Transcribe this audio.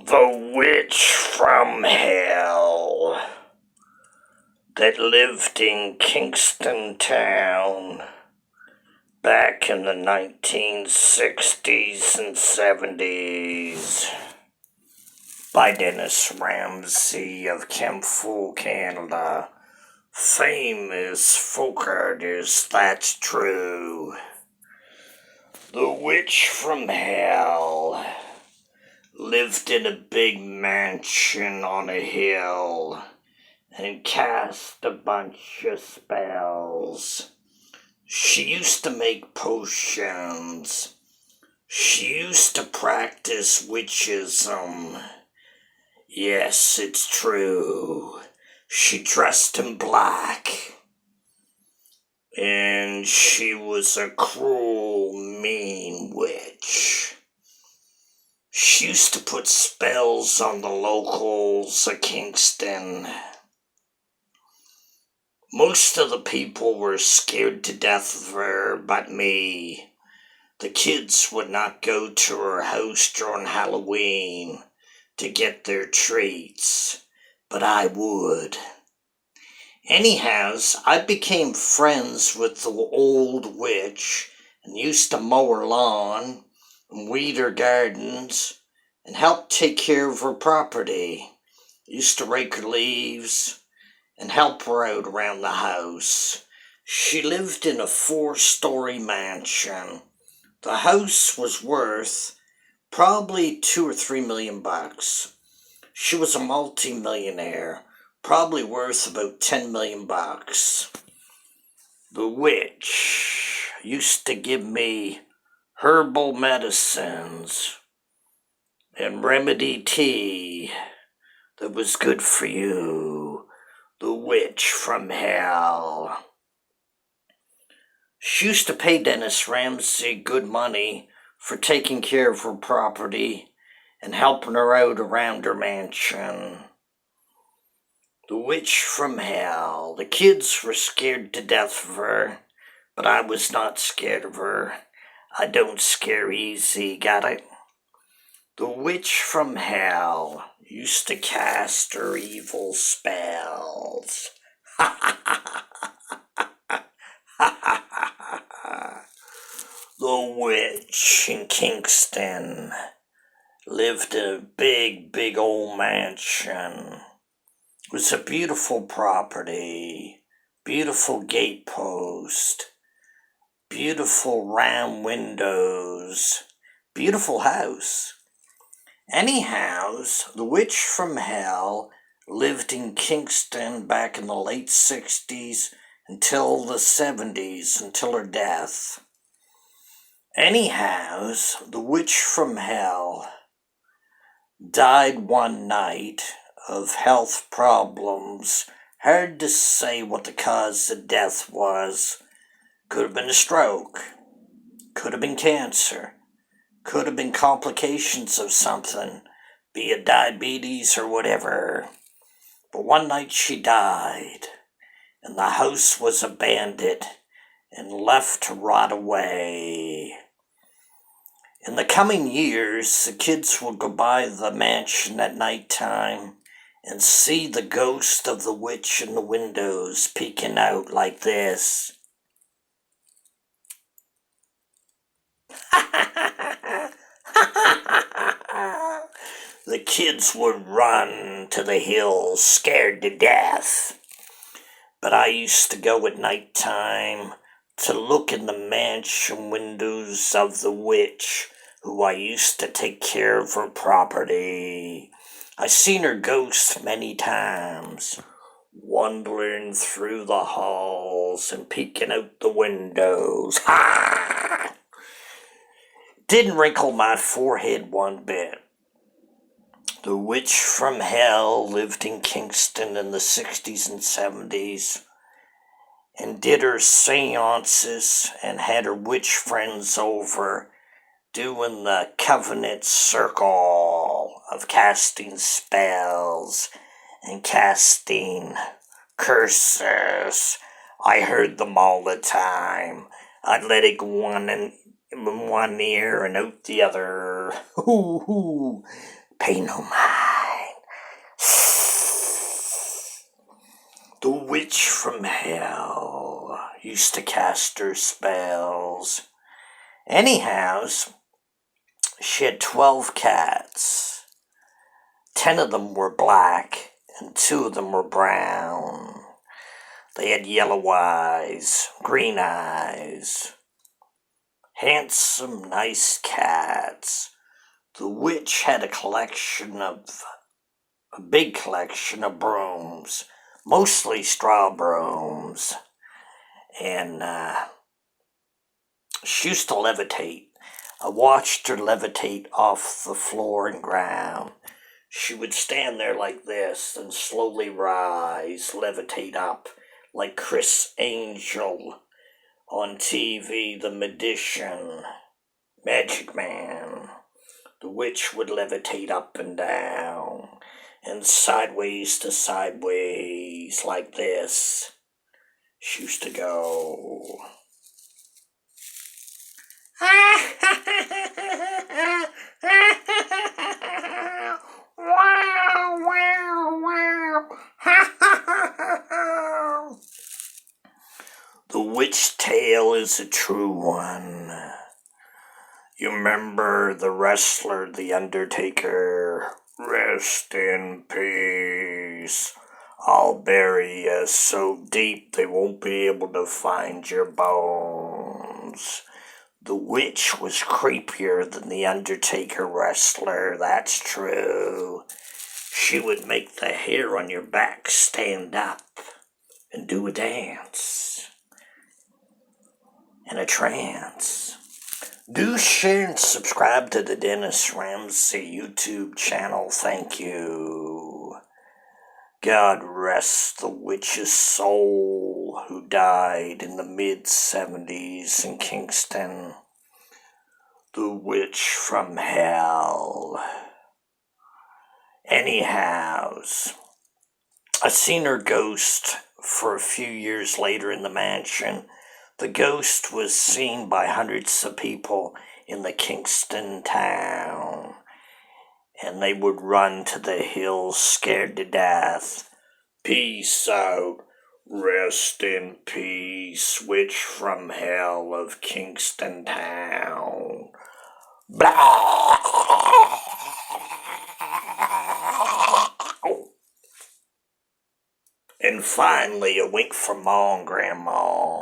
The witch from hell that lived in Kingston town back in the 1960s and 70s by Dennis Ramsay of Kempful, Canada. Famous folk artist, that's true. The witch from hell lived in a big mansion on a hill and cast a bunch of spells. She used to make potions. She used to practice witchism. Yes, it's true. She dressed in black. And she was a cruel, mean witch. She used to put spells on the locals of Kingston. Most of the people were scared to death of her, but me. The kids would not go to her house during Halloween to get their treats, but I would. Anyhows, I became friends with the old witch and used to mow her lawn and weed her gardens and help take care of her property. Used to rake her leaves and help her out around the house. She lived in a 4-story mansion. The house was worth probably $2 or $3 million. She was a multi-millionaire, probably worth about $10 million. The witch used to give me herbal medicines and remedy tea that was good for you. The witch from hell. She used to pay Dennis Ramsay good money for taking care of her property and helping her out around her mansion. The witch from hell. The kids were scared to death of her, but I was not scared of her. I don't scare easy, got it? The witch from hell used to cast her evil spells. The witch in Kingston lived in a big old mansion. It was a beautiful property, beautiful gatepost, beautiful round windows, beautiful house. Anyhow, the witch from hell lived in Kingston back in the late 60s until the 70s, until her death. Anyhow, the witch from hell died one night of health problems. Hard to say what the cause of death was. Could have been a stroke. Could have been cancer. Could have been complications of something, be it diabetes or whatever. But one night she died, and the house was abandoned and left to rot away. In the coming years, the kids will go by the mansion at night time and see the ghost of the witch in the windows peeking out like this. The kids would run to the hills scared to death. But I used to go at night time to look in the mansion windows of the witch who I used to take care of her property. I seen her ghost many times, wandering through the halls and peeking out the windows. Ha! Didn't wrinkle my forehead one bit. The witch from hell lived in Kingston in the 60s and 70s and did her seances and had her witch friends over doing the covenant circle of casting spells and casting curses. I heard them all the time. I'd let it go on in one ear and out the other. Hoo hoo. Pay no mind. The witch from hell used to cast her spells. Anyhows, she had 12 cats. 10 of them were black, and 2 of them were brown. They had yellow eyes, green eyes. Handsome, nice cats. The witch had a big collection of brooms, mostly straw brooms. And she used to levitate. I watched her levitate off the floor and ground. She would stand there like this and slowly rise, levitate up, like Chris Angel on TV, the magician, Magic Man. The witch would levitate up and down, and sideways to sideways, like this. She used to go. Wow, wow, wow. The witch tale is a true one. You remember the wrestler, the Undertaker? Rest in peace. I'll bury you so deep they won't be able to find your bones. The witch was creepier than the Undertaker wrestler, that's true. She would make the hair on your back stand up and do a dance and a trance. Do share and subscribe to the Dennis Ramsay YouTube channel. Thank you. God rest the witch's soul who died in the mid-70s in Kingston. The witch from hell. Anyhows, I seen her ghost for a few years later in the mansion. The ghost was seen by hundreds of people in the Kingston town, and they would run to the hills scared to death. Peace out. Rest in peace, witch from hell of Kingston town. Blah. And finally, a wink from Mom and Grandma.